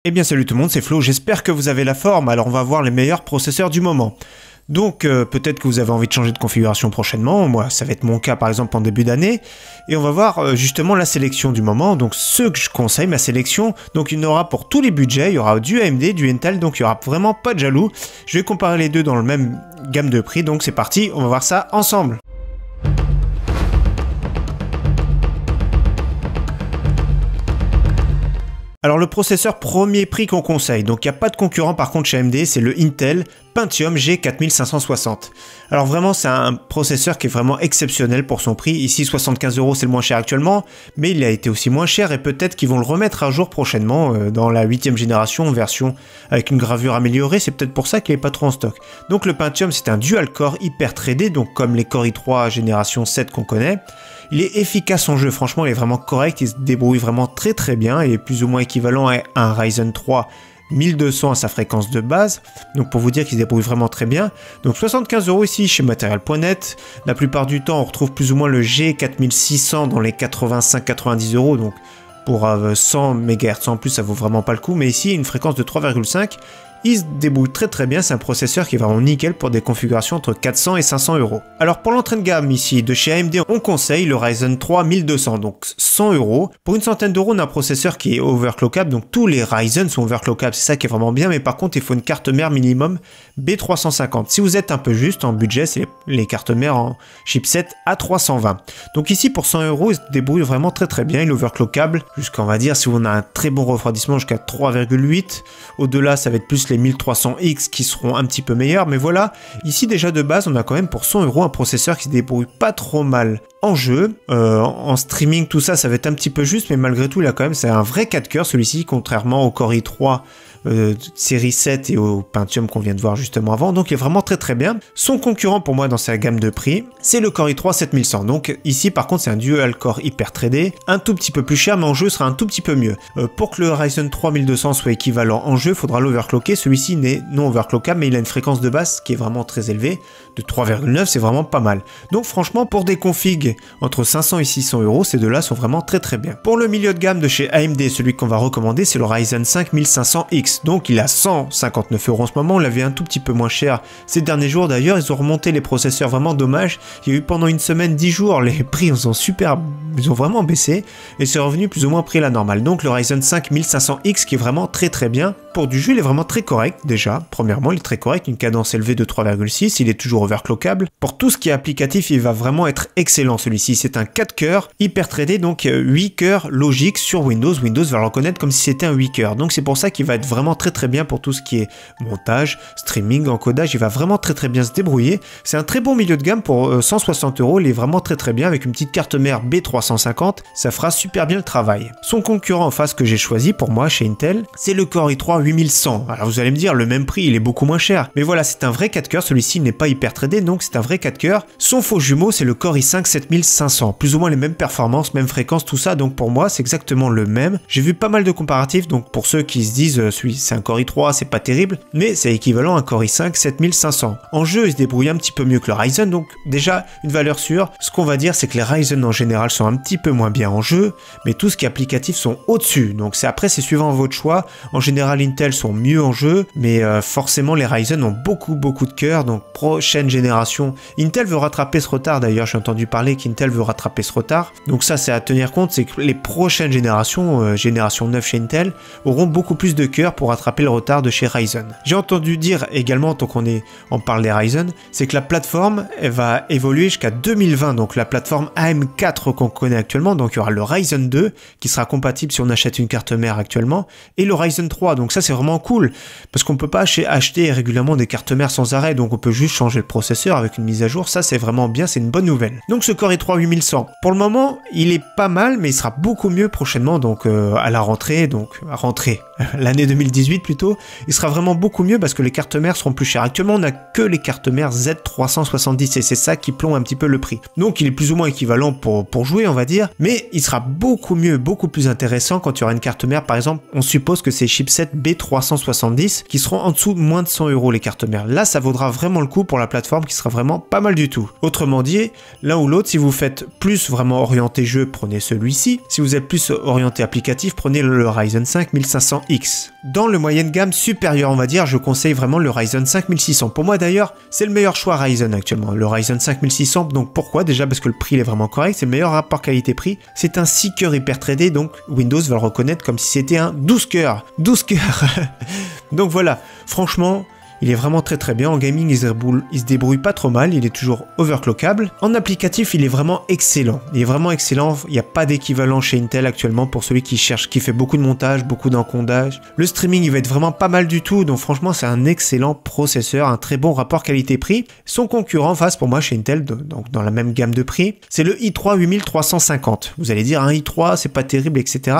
Eh bien salut tout le monde, c'est Flo, j'espère que vous avez la forme, alors on va voir les meilleurs processeurs du moment. Donc peut-être que vous avez envie de changer de configuration prochainement, moi ça va être mon cas par exemple en début d'année, et on va voir justement la sélection du moment, donc ceux que je conseille, ma sélection, donc il y en aura pour tous les budgets, il y aura du AMD, du Intel, donc il n'y aura vraiment pas de jaloux, je vais comparer les deux dans le même gamme de prix, donc c'est parti, on va voir ça ensemble. Alors le processeur premier prix qu'on conseille, donc il n'y a pas de concurrent par contre chez AMD, c'est le Intel Pentium G4560. Alors vraiment c'est un processeur qui est vraiment exceptionnel pour son prix, ici 75 € c'est le moins cher actuellement, mais il a été aussi moins cher et peut-être qu'ils vont le remettre à jour prochainement dans la 8e génération, version avec une gravure améliorée, c'est peut-être pour ça qu'il n'est pas trop en stock. Donc le Pentium c'est un dual core hyper threadé, donc comme les Core i3 génération 7 qu'on connaît. Il est efficace en jeu, franchement il est vraiment correct, il se débrouille vraiment très bien, il est plus ou moins équivalent à un Ryzen 3 1200 à sa fréquence de base, donc pour vous dire qu'il se débrouille vraiment très bien. Donc 75 € ici chez Material.net, la plupart du temps on retrouve plus ou moins le G4600 dans les 85-90 €, donc pour 100 MHz en plus ça vaut vraiment pas le coup, mais ici une fréquence de 3,5, il se débrouille très bien, c'est un processeur qui est vraiment nickel pour des configurations entre 400 et 500 €. Alors pour l'entrée de gamme ici de chez AMD, on conseille le Ryzen 3 1200, donc 100 €. Pour une centaine d'euros, on a un processeur qui est overclockable, donc tous les Ryzen sont overclockables, c'est ça qui est vraiment bien, mais par contre il faut une carte mère minimum B350. Si vous êtes un peu juste en budget, c'est les cartes mères en chipset A320. Donc ici pour 100 €, il se débrouille vraiment très bien, il est overclockable jusqu'à, on va dire, si on a un très bon refroidissement jusqu'à 3,8. Au-delà, ça va être plus les 1300X qui seront un petit peu meilleurs, mais voilà, ici déjà de base, on a quand même pour 100 € un processeur qui se débrouille pas trop mal en jeu, en streaming, tout ça, ça va être un petit peu juste, mais malgré tout, il a quand même, c'est un vrai 4 coeurs celui-ci, contrairement au Core i3 série 7 et au Pentium qu'on vient de voir justement avant, donc il est vraiment très bien. Son concurrent pour moi dans sa gamme de prix, c'est le Core i3 7100, donc ici par contre c'est un dual core hyper threadé, un tout petit peu plus cher, mais en jeu sera un tout petit peu mieux. Pour que le Ryzen 3 1200 soit équivalent en jeu, il faudra l'overclocker, celui-ci n'est non overclockable, mais il a une fréquence de base qui est vraiment très élevée, de 3,9, c'est vraiment pas mal. Donc franchement pour des configs entre 500 et 600 €, ces deux-là sont vraiment très bien. Pour le milieu de gamme de chez AMD, celui qu'on va recommander, c'est le Ryzen 5 1500X. Donc il a 159 € en ce moment, on l'avait un tout petit peu moins cher ces derniers jours d'ailleurs, ils ont remonté les processeurs, vraiment dommage, il y a eu pendant une semaine 10 jours, les prix ils ont vraiment baissé, et c'est revenu plus ou moins prix à la normale. Donc le Ryzen 5 1500X qui est vraiment très bien, pour du jeu il est vraiment très correct déjà, premièrement il est très correct, une cadence élevée de 3,6, il est toujours overclockable, pour tout ce qui est applicatif il va vraiment être excellent celui-ci, c'est un 4 coeurs hyper threadé, donc 8 coeurs logiques sur Windows va le reconnaître comme si c'était un 8 coeurs, donc c'est pour ça qu'il va être vraiment très bien pour tout ce qui est montage, streaming, encodage, il va vraiment très bien se débrouiller. C'est un très bon milieu de gamme pour 160 €, il est vraiment très bien avec une petite carte mère B350, ça fera super bien le travail. Son concurrent en face que j'ai choisi pour moi chez Intel, c'est le Core i3 8100. Alors vous allez me dire, le même prix, il est beaucoup moins cher, mais voilà, c'est un vrai 4 coeurs, celui-ci n'est pas hyper threadé, donc c'est un vrai 4 coeurs. Son faux jumeau, c'est le Core i5 7500, plus ou moins les mêmes performances, même fréquence, tout ça, donc pour moi, c'est exactement le même. J'ai vu pas mal de comparatifs, donc pour ceux qui se disent, c'est un Core i3, c'est pas terrible, mais c'est équivalent à un Core i5 7500. En jeu, il se débrouille un petit peu mieux que le Ryzen, donc déjà, une valeur sûre. Ce qu'on va dire, c'est que les Ryzen en général sont un petit peu moins bien en jeu, mais tout ce qui est applicatif sont au-dessus, donc après, c'est suivant votre choix. En général, Intel sont mieux en jeu, mais forcément, les Ryzen ont beaucoup de cœur, donc prochaine génération. Intel veut rattraper ce retard, d'ailleurs, j'ai entendu parler qu'Intel veut rattraper ce retard, donc ça, c'est à tenir compte, c'est que les prochaines générations, génération 9 chez Intel, auront beaucoup plus de cœur pour rattraper le retard de chez Ryzen. J'ai entendu dire également, tant on parle des Ryzen, c'est que la plateforme elle va évoluer jusqu'à 2020, donc la plateforme AM4 qu'on connaît actuellement, donc il y aura le Ryzen 2 qui sera compatible si on achète une carte mère actuellement, et le Ryzen 3, donc ça c'est vraiment cool, parce qu'on peut pas acheter régulièrement des cartes mères sans arrêt, donc on peut juste changer le processeur avec une mise à jour, ça c'est vraiment bien, c'est une bonne nouvelle. Donc ce Core i3 8100, pour le moment il est pas mal, mais il sera beaucoup mieux prochainement, donc à la rentrée, l'année 2018 plutôt, il sera vraiment beaucoup mieux parce que les cartes mères seront plus chères. Actuellement, on n'a que les cartes mères Z370 et c'est ça qui plombe un petit peu le prix. Donc, il est plus ou moins équivalent pour jouer, on va dire, mais il sera beaucoup mieux, beaucoup plus intéressant quand il y aura une carte mère. Par exemple, on suppose que c'est chipset B370 qui seront en dessous de moins de 100 € les cartes mères. Là, ça vaudra vraiment le coup pour la plateforme qui sera vraiment pas mal du tout. Autrement dit, l'un ou l'autre, si si vous faites plus vraiment orienté jeu, prenez celui-ci. Si vous êtes plus orienté applicatif, prenez le Ryzen 5 1500X. Dans le moyenne gamme supérieure, on va dire, je conseille vraiment le Ryzen 5600. Pour moi d'ailleurs, c'est le meilleur choix Ryzen actuellement, le Ryzen 5600. Donc pourquoi? Déjà parce que le prix il est vraiment correct, c'est le meilleur rapport qualité-prix. C'est un 6 cœurs hyper tradé, donc Windows va le reconnaître comme si c'était un 12 cœurs. 12 cœurs. Donc voilà, franchement, il est vraiment très bien. En gaming, il se débrouille pas trop mal. Il est toujours overclockable. En applicatif, il est vraiment excellent. Il est vraiment excellent. Il n'y a pas d'équivalent chez Intel actuellement pour celui qui cherche, qui fait beaucoup de montage, beaucoup d'encodage. Le streaming, il va être vraiment pas mal du tout. Donc franchement, c'est un excellent processeur, un très bon rapport qualité-prix. Son concurrent en face pour moi chez Intel, donc dans la même gamme de prix, c'est le i3 8350. Vous allez dire, un i3, c'est pas terrible, etc.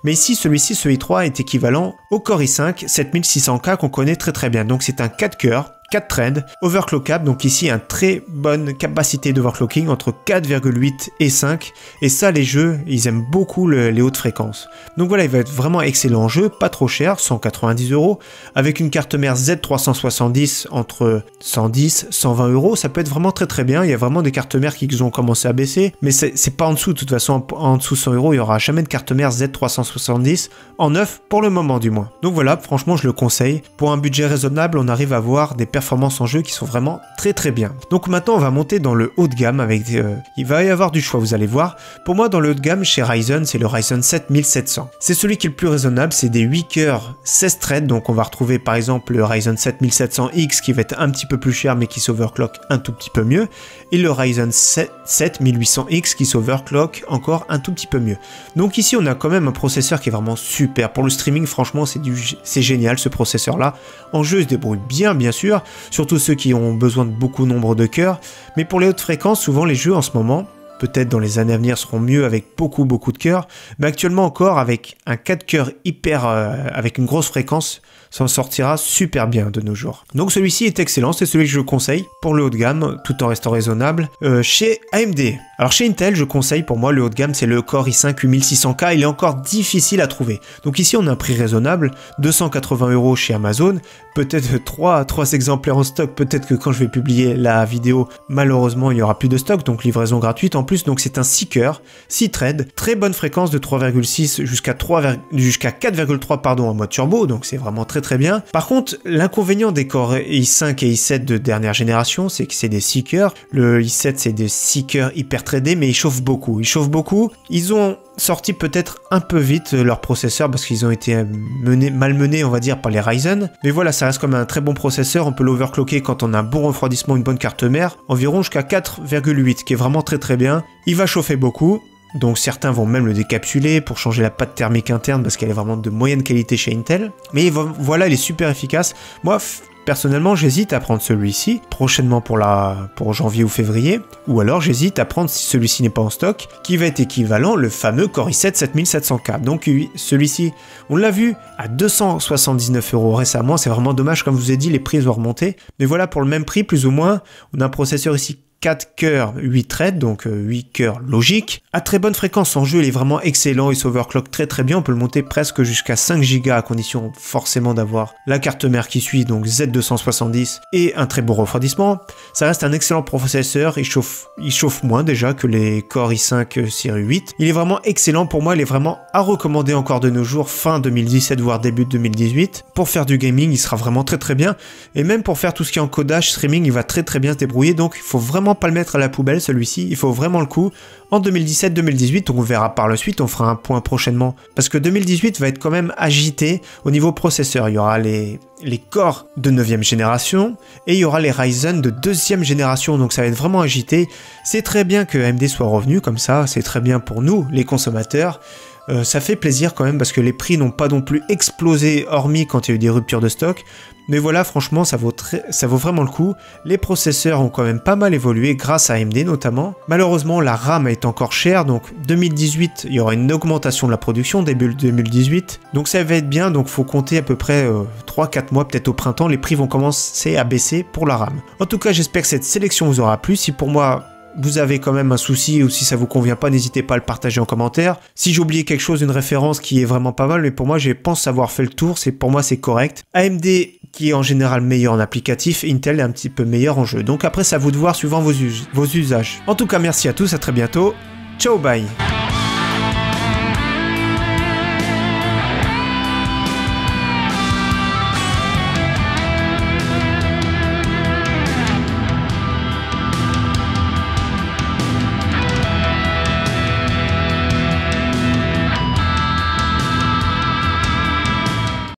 Mais ici, ce i3 est équivalent au Core i5 7600K qu'on connaît très bien. Donc c'est un 4 cœurs, 4 threads, overclockable, donc ici une très bonne capacité d'overclocking entre 4,8 et 5, et ça les jeux, ils aiment beaucoup les hautes fréquences. Donc voilà, il va être vraiment excellent en jeu, pas trop cher, 190 €, avec une carte mère Z370 entre 110, 120 €, ça peut être vraiment très bien, il y a vraiment des cartes mères qui ont commencé à baisser, mais c'est pas en dessous, de toute façon, en dessous de 100 €, il n'y aura jamais de carte mère Z370 en neuf, pour le moment du moins. Donc voilà, franchement je le conseille, pour un budget raisonnable, on arrive à voir des performances en jeu qui sont vraiment très bien. Donc maintenant on va monter dans le haut de gamme avec il va y avoir du choix, vous allez voir. Pour moi dans le haut de gamme chez Ryzen, c'est le Ryzen 7 1700. C'est celui qui est le plus raisonnable, c'est des 8 cœurs 16 threads, donc on va retrouver par exemple le Ryzen 7 1700X qui va être un petit peu plus cher mais qui s'overclock un tout petit peu mieux, et le Ryzen 7 1800X qui s'overclock encore un tout petit peu mieux. Donc ici on a quand même un processeur qui est vraiment super. Pour le streaming, franchement c'est génial ce processeur là. En jeu il se débrouille bien sûr, surtout ceux qui ont besoin de beaucoup nombre de cœurs, mais pour les hautes fréquences, souvent les jeux en ce moment, peut-être dans les années à venir seront mieux avec beaucoup de cœurs, mais actuellement encore avec un 4 cœurs hyper, avec une grosse fréquence, s'en sortira super bien de nos jours. Donc celui-ci est excellent, c'est celui que je conseille pour le haut de gamme, tout en restant raisonnable, chez AMD. Alors chez Intel, je conseille pour moi le haut de gamme, c'est le Core i5 8600K, il est encore difficile à trouver. Donc ici on a un prix raisonnable, 280 € chez Amazon, peut-être 3 exemplaires en stock, peut-être que quand je vais publier la vidéo, malheureusement il n'y aura plus de stock, donc livraison gratuite en plus, donc c'est un 6 cœurs, 6 threads, très bonne fréquence de 3,6 jusqu'à 4,3 pardon en mode turbo, donc c'est vraiment très bien. Par contre, l'inconvénient des Core i5 et i7 de dernière génération, c'est que c'est des 6 cœurs, le i7 c'est des 6 cœurs hyper threadés, mais ils chauffent beaucoup, ils ont sorti peut-être un peu vite leur processeur parce qu'ils ont été malmenés on va dire par les Ryzen, mais voilà, ça reste comme un très bon processeur, on peut l'overclocker quand on a un bon refroidissement, une bonne carte mère, environ jusqu'à 4,8, qui est vraiment très bien. Il va chauffer beaucoup, donc certains vont même le décapsuler pour changer la pâte thermique interne parce qu'elle est vraiment de moyenne qualité chez Intel, mais voilà, il est super efficace. Moi personnellement, j'hésite à prendre celui-ci prochainement pour janvier ou février, ou alors j'hésite à prendre, si celui-ci n'est pas en stock, qui va être équivalent, le fameux Core i7 7700K. Donc celui-ci, on l'a vu à 279 € récemment, c'est vraiment dommage, comme je vous ai dit, les prix vont remonter, mais voilà, pour le même prix, plus ou moins, on a un processeur ici 4 cœurs, 8 threads, donc 8 cœurs logiques. À très bonne fréquence en jeu, il est vraiment excellent, il s'overclock très bien, on peut le monter presque jusqu'à 5 Go à condition forcément d'avoir la carte mère qui suit, donc Z270, et un très bon refroidissement. Ça reste un excellent processeur, il chauffe moins déjà que les Core i5 série 8. Il est vraiment excellent pour moi, il est vraiment à recommander encore de nos jours, fin 2017 voire début 2018. Pour faire du gaming, il sera vraiment très bien, et même pour faire tout ce qui est encodage, streaming, il va très bien se débrouiller, donc il faut vraiment pas le mettre à la poubelle celui-ci, il faut vraiment le coup. En 2017-2018, on verra par la suite, on fera un point prochainement, parce que 2018 va être quand même agité au niveau processeur. Il y aura les Core de 9e génération, et il y aura les Ryzen de 2e génération, donc ça va être vraiment agité. C'est très bien que AMD soit revenu comme ça, c'est très bien pour nous, les consommateurs. Ça fait plaisir quand même parce que les prix n'ont pas non plus explosé, hormis quand il y a eu des ruptures de stock. Mais voilà, franchement, ça vaut vraiment le coup. Les processeurs ont quand même pas mal évolué grâce à AMD notamment. Malheureusement, la RAM est encore chère, donc 2018, il y aura une augmentation de la production début 2018. Donc ça va être bien, donc faut compter à peu près 3-4 mois, peut-être au printemps, les prix vont commencer à baisser pour la RAM. En tout cas, j'espère que cette sélection vous aura plu. Si pour moi vous avez quand même un souci ou si ça vous convient pas, n'hésitez pas à le partager en commentaire. Si j'ai oublié quelque chose, une référence qui est vraiment pas mal, mais pour moi, je pense avoir fait le tour, pour moi c'est correct. AMD qui est en général meilleur en applicatif, Intel est un petit peu meilleur en jeu. Donc après, c'est à vous de voir suivant vos usages. En tout cas, merci à tous, à très bientôt. Ciao, bye.